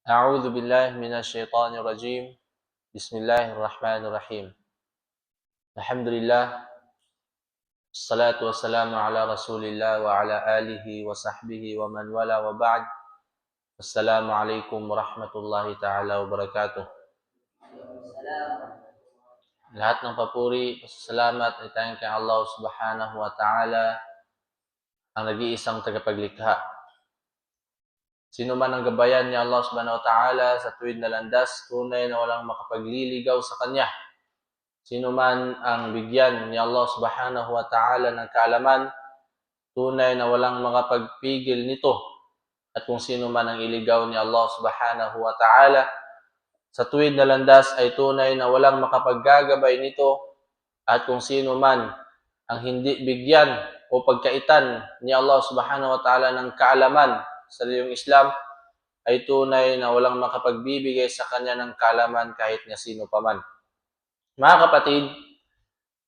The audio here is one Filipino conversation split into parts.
أعوذ بالله من الشيطان الرجيم. بسم الله الرحمن الرحيم. الحمد لله. الصلاة والسلام على رسول الله وعلى آله وصحبه ومن والاه وبعد. السلام عليكم ورحمة الله تعالى وبركاته. Lahat ng papuri, pasasalamat ay tanging kay Allah Subhanahu wa Ta'ala, ang nag-iisang tagapaglikha. Sino man ang gabayan ni Allah Subhanahu wa Ta'ala sa tuwid na landas, tunay na walang makapagliligaw sa Kanya. Sino man ang bigyan ni Allah Subhanahu wa Ta'ala ng kaalaman, tunay na walang makapagpigil nito. At kung sino man ang iligaw ni Allah Subhanahu wa Ta'ala sa tuwid na landas ay tunay na walang makapaggagabay nito. At kung sino man ang hindi bigyan o pagkaitan ni Allah Subhanahu wa Ta'ala ng kaalaman sa relihiyong Islam, ay tunay na walang makapagbibigay sa kanya ng kaalaman kahit na sino paman. Mga kapatid,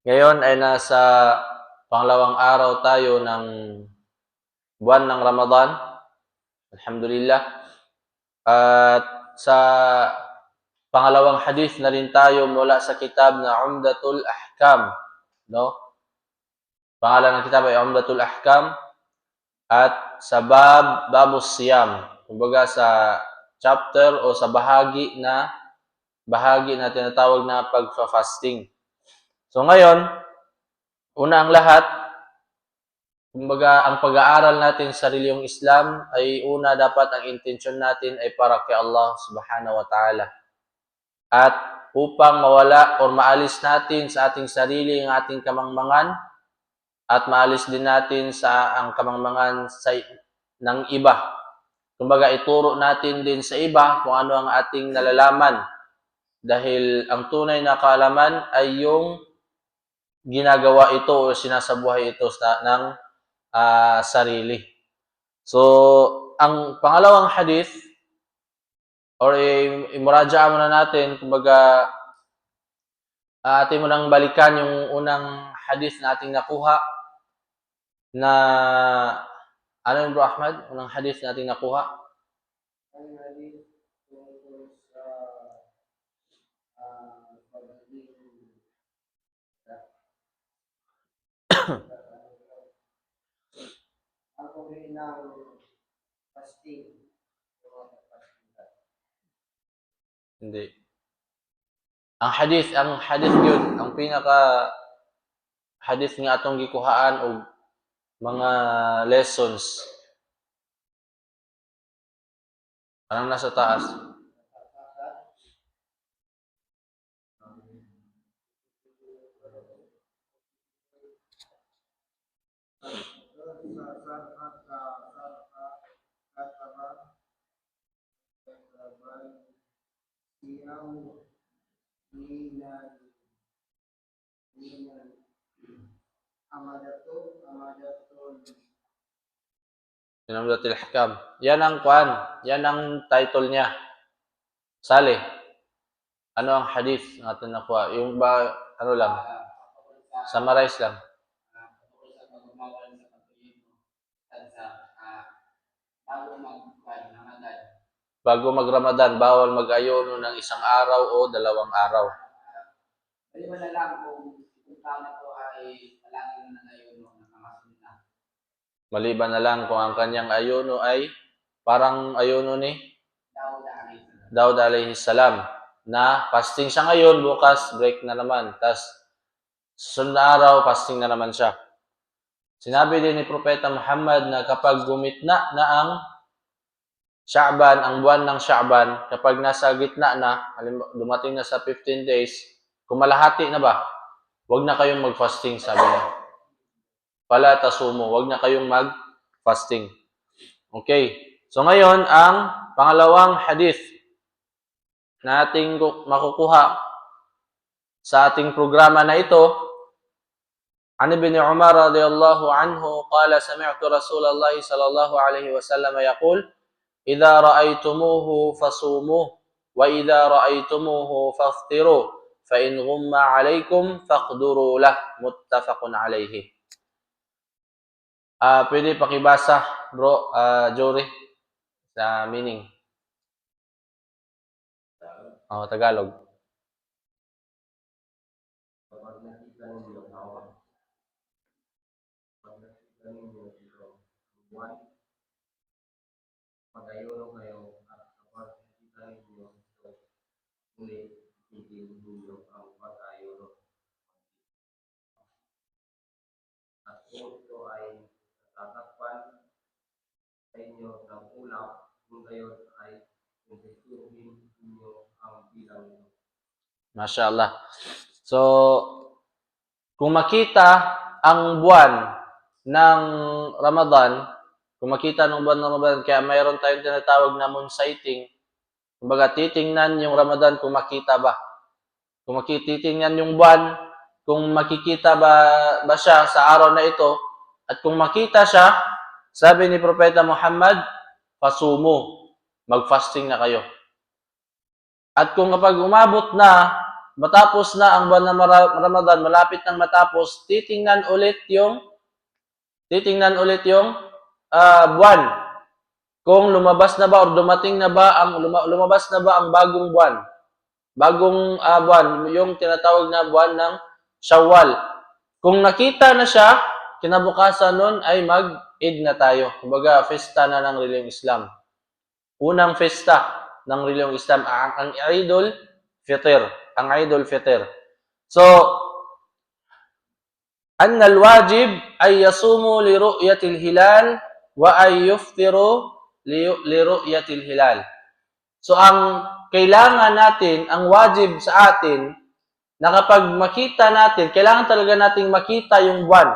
ngayon ay nasa pangalawang araw tayo ng buwan ng Ramadan. Alhamdulillah. At sa pangalawang hadith na rin tayo mula sa kitab na Umdatul Ahkam. No? Pangalan ng kitab ay Umdatul Ahkam. At sa Babus Siyam. Kumbaga sa chapter o sa bahagi na tinatawag na pagfa-fasting. So ngayon, una ang lahat, kumbaga ang pag-aaral natin sa relihiyong Islam ay una dapat ang intensyon natin ay para kay Allah Subhanahu wa Ta'ala. At upang mawala o maalis natin sa ating sarili ang ating kamangmangan at maalis din natin sa ang kamangmangan ng iba. Kumbaga ituro natin din sa iba kung ano ang ating nalalaman. Dahil ang tunay na kaalaman ay yung ginagawa ito o sinasabuhay ito ng sarili. So, ang pangalawang hadith, or imuraja muna natin, kumbaga, atin mo nang balikan yung unang hadith na ating nakuha, na, ano yun bro Ahmad? Unang hadith na ating nakuha? Ang hadith tungkol sa ang pagkain ng fasting. Hindi. Ang hadith yun, ang pinaka hadith nga atong gikuhaan o mga lessons. Anong nasa taas? Umdatul Ahkam. Yan ang yan ang title niya. Sali. Ano ang hadith na atin nakuha? Yung ba, ano lang? Summarize lang. Bago mag-Ramadan, bawal mag-ayuno ng isang araw o dalawang araw. Maliban na lang kung tama to ay palagi na ayuno ng mga sunna. Maliban na lang kung ang kanyang ayuno ay parang ayuno ni Daud alayhi salam, na fasting siya ngayon, bukas break na naman. Tapos susunod na araw, fasting na naman siya. Sinabi din ni Propeta Muhammad na kapag gumitna na ang Sha'ban, ang buwan ng Sha'ban, kapag nasa gitna na, dumating na sa 15 days, kung malahati na ba, huwag na kayong mag-fasting, sabi niya. Pala tasumo, huwag na kayong mag-fasting. Okay. So ngayon, ang pangalawang hadith na ating makukuha sa ating programa na ito, عن ابن عمر رضي الله عنه قال سمعت رسول الله صلى الله عليه وسلم يقول إذا رأيتموه فصوموه وإذا رأيتموه فافطروا فإن غم عليكم فاقدروا له متفق عليه. Pwede pakibasa bro, Jory, sa meaning. Tagalog. Kapag nakita ninyo ito, buwan, pag-ayuno kayo, at kapag nakita ninyo ito, ngunit itigil ninyo ang pag-ayuno. At kung ito ay natatakpan sa inyo ng ulap, kung gayon ay kumpletuhin ninyo ang bilang nito. Masya Allah. So, kung makita ang buwan ng Ramadan, kung makita ng buwan ng Ramadan, kaya mayroon tayong tinatawag na moon sighting. Kumbaga, titingnan yung Ramadan kung makita ba. Kung titingnan yung buwan, kung makikita ba siya sa araw na ito, at kung makita siya, sabi ni Propeta Muhammad, pasumo, mag-fasting na kayo. At kung kapag umabot na, matapos na ang buwan ng Ramadan, malapit nang matapos, titingnan ulit yung buwan. Kung lumabas na ba o dumating na ba lumabas na ba ang bagong buwan. Bagong buwan, yung tinatawag na buwan ng Shawwal. Kung nakita na siya, kinabukasan nun ay mag-Eid na tayo. Kumbaga, festa na ng reliyong Islam. Unang festa ng reliyong Islam, ang Eidul Fitr. Ang Eidul Fitr. So, anna al-wajib ay yasumu li ru'yatil hilal wa ay yuftiru li ru'yatil hilal. So, ang kailangan natin, ang wajib sa atin, na kapag makita natin, kailangan talaga nating makita yung buwan.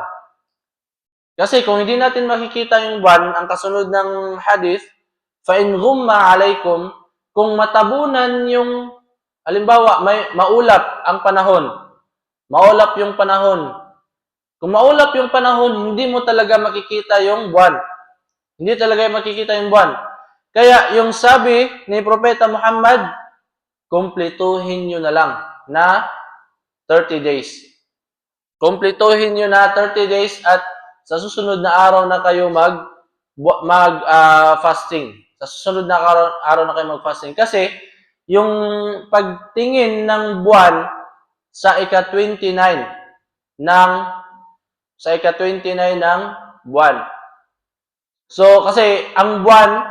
Kasi kung hindi natin makikita yung buwan, ang kasunod ng hadith, fa in ghumma alaykum, kung matabunan yung, halimbawa, maulap ang panahon. Maulap yung panahon. Kung maulap yung panahon, hindi mo talaga makikita yung buwan. Hindi talaga makikita yung buwan. Kaya yung sabi ni Propeta Muhammad, kumpletuhin nyo na lang na 30 days. Kumpletuhin nyo na 30 days at sa susunod na araw na kayo fasting. Sa susunod na araw na kayo mag-fasting. Kasi, yung pagtingin ng buwan sa ika-29 ng buwan. So, kasi ang buwan,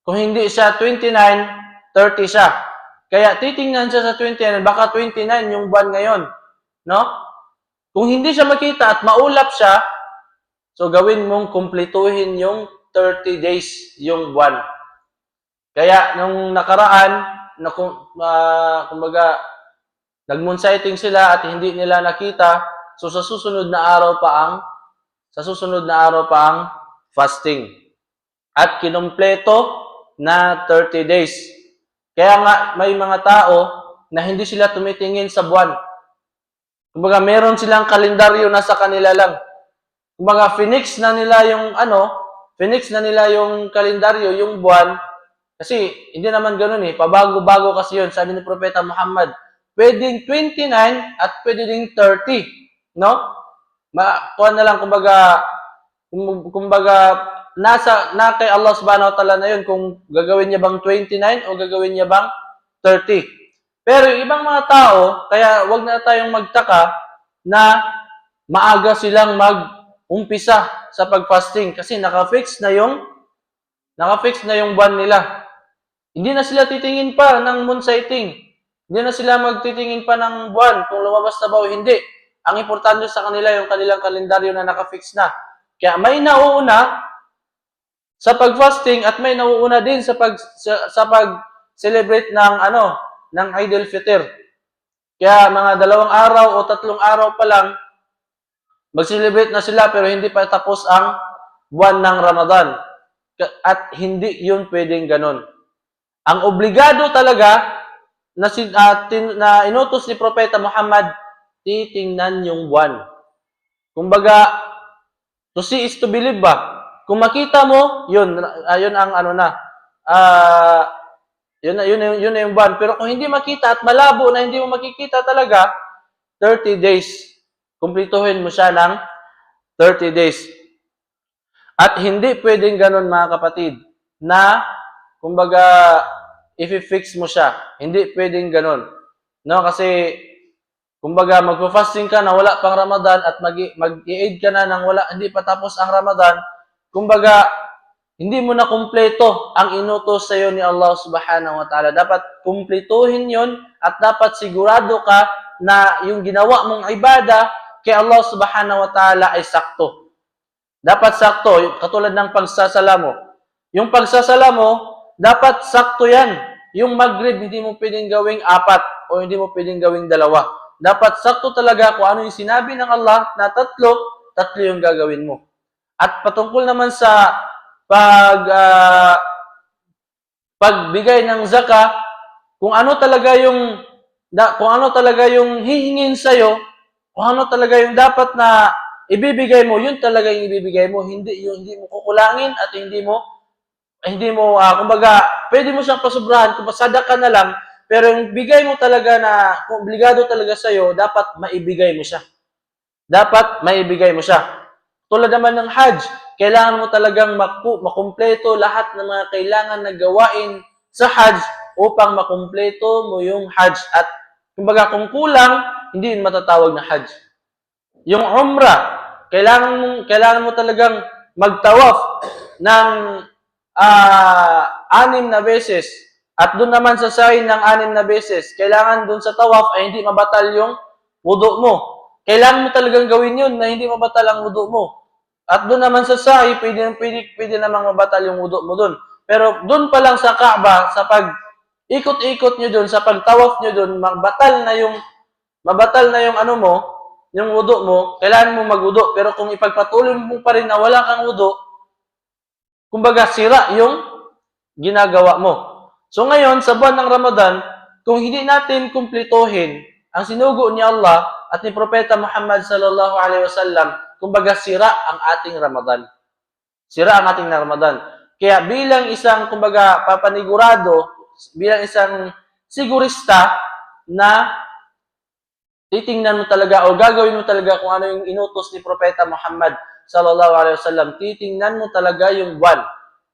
kung hindi siya 29, 30 siya. Kaya titingnan siya sa 29, baka 29 yung buwan ngayon. No? Kung hindi siya makita at maulap siya, so gawin mong kumpletuhin yung 30 days yung buwan. Kaya nung nakaraan, kumbaga, nag-moon sighting sila at hindi nila nakita, so sa susunod na araw pa ang fasting. At kinumpleto na 30 days. Kaya nga may mga tao na hindi sila tumitingin sa buwan. Kumbaga meron silang kalendaryo na sa kanila lang. Kumbaga finix na nila yung kalendaryo, yung buwan. Kasi hindi naman ganoon pabago-bago kasi yun. Sabi ni Propeta Muhammad, pwedeng 29 at pwedeng 30, no? Kuha na lang kumbaga na kay Allah subhanahu wa ta'ala na yun kung gagawin niya bang 29 o gagawin niya bang 30. Pero yung ibang mga tao, kaya wag na tayong magtaka na maaga silang mag-umpisa sa pag-fasting kasi naka-fix na yung buwan nila. Hindi na sila titingin pa ng moon sighting. Hindi na sila magtitingin pa ng buwan kung lumabas na ba o hindi. Ang importante sa kanila yung kanilang kalendaryo na naka-fix na. Kaya may nauuna sa pag-fasting at may nauuna din sa pag-celebrate ng Eidul Fitr. Kaya mga 2 araw o 3 araw pa lang mag-celebrate na sila pero hindi pa tapos ang buwan ng Ramadan. At hindi yun pwedeng ganun. Ang obligado talaga na inutos ni Propeta Muhammad, titingnan yung buwan. Kumbaga, to see is to believe ba? Kung makita mo, yun ang yun na yung buwan. Pero kung hindi makita at malabo na hindi mo makikita talaga, 30 days. Kumpletuhin mo siya ng 30 days. At hindi pwedeng ganun mga kapatid, na kumbaga i-fix mo siya. Hindi pwedeng ganun. No, kasi kumbaga magpo-fasting ka na wala pang Ramadan at mag-i-aid ka na nang hindi pa tapos ang Ramadan, kumbaga hindi mo na kumpleto ang inutos sa iyo ni Allah Subhanahu wa Ta'ala. Dapat kumpletuhin 'yon at dapat sigurado ka na yung ginawa mong ibada kay Allah Subhanahu wa Ta'ala ay sakto. Dapat sakto, katulad ng pagsasala mo. Yung pagsasala mo, dapat sakto 'yan. Yung Maghrib hindi mo pwedeng gawing 4 o hindi mo pwedeng gawing 2. Dapat sakto talaga kung ano yung sinabi ng Allah na 3 yung gagawin mo. At patungkol naman sa pagbigay ng zaka, kung ano talaga yung hihingin sa iyo, kung ano talaga yung dapat na ibibigay mo, yun talaga yung ibibigay mo, hindi mo kukulangin at hindi mo kumbaga pwede mo siyang pasubrahan kung sadaka na lang, pero yung bigay mo talaga na kung obligado talaga sa iyo, dapat maibigay mo siya. Dapat maibigay mo siya. Tulad naman ng Hajj, kailangan mo talagang makumpleto lahat ng mga kailangan na gawain sa Hajj upang makumpleto mo yung Hajj. At kumbaga kung kulang, hindi yun matatawag na Hajj. Yung Umrah, kailangan mo talagang magtawaf ng 6 na beses. At doon naman sa sa'i ng 6 na beses, kailangan doon sa tawaf ay hindi mabatal yung wudu mo. Kailangan mo talagang gawin yun na hindi mabatal ang wudu mo. At doon naman sa sa'i, pwede namang mabatal yung wudu mo doon. Pero doon pa lang sa Kaaba, sa pag-ikot-ikot nyo doon, sa pagtawaf nyo doon, mabatal na yung yung wudu mo, kailangan mo magwudu. Pero kung ipagpatuloy mo pa rin na wala kang wudu, kumbaga sira yung ginagawa mo. So ngayon, sa buwan ng Ramadan, kung hindi natin kumplituhin ang sinugo ni Allah at ni Propeta Muhammad sallallahu alaihi wasallam, kumbaga sira ang ating Ramadan. Sira ang ating Ramadan. Kaya bilang isang kumbaga papanigurado, bilang isang sigurista na titingnan mo talaga o gagawin mo talaga kung ano yung inutos ni Propeta Muhammad sallallahu alaihi wasallam, titingnan mo talaga yung buwan,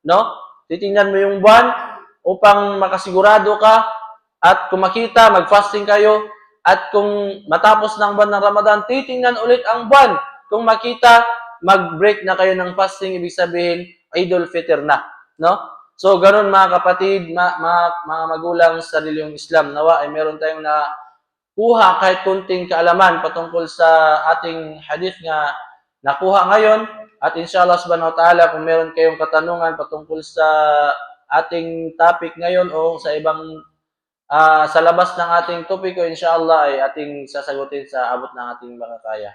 no? Titingnan mo yung buwan upang makasigurado ka at kung makita, mag-fasting kayo. At kung matapos ng buwan ng Ramadan, titingnan ulit ang buwan. Kung makita, mag-break na kayo ng fasting, ibig sabihin, Idul Fitr na. No? So, ganun mga kapatid, mga magulang sa reliyong Islam, nawa ay meron tayong nakuha kahit kunting kaalaman patungkol sa ating hadith nga nakuha ngayon. At inshallah subhanahu wa ta'ala, kung meron kayong katanungan patungkol sa ating topic ngayon o sa ibang sa labas ng ating topiko, inshallah, ay ating sasagutin sa abot ng ating makakaya.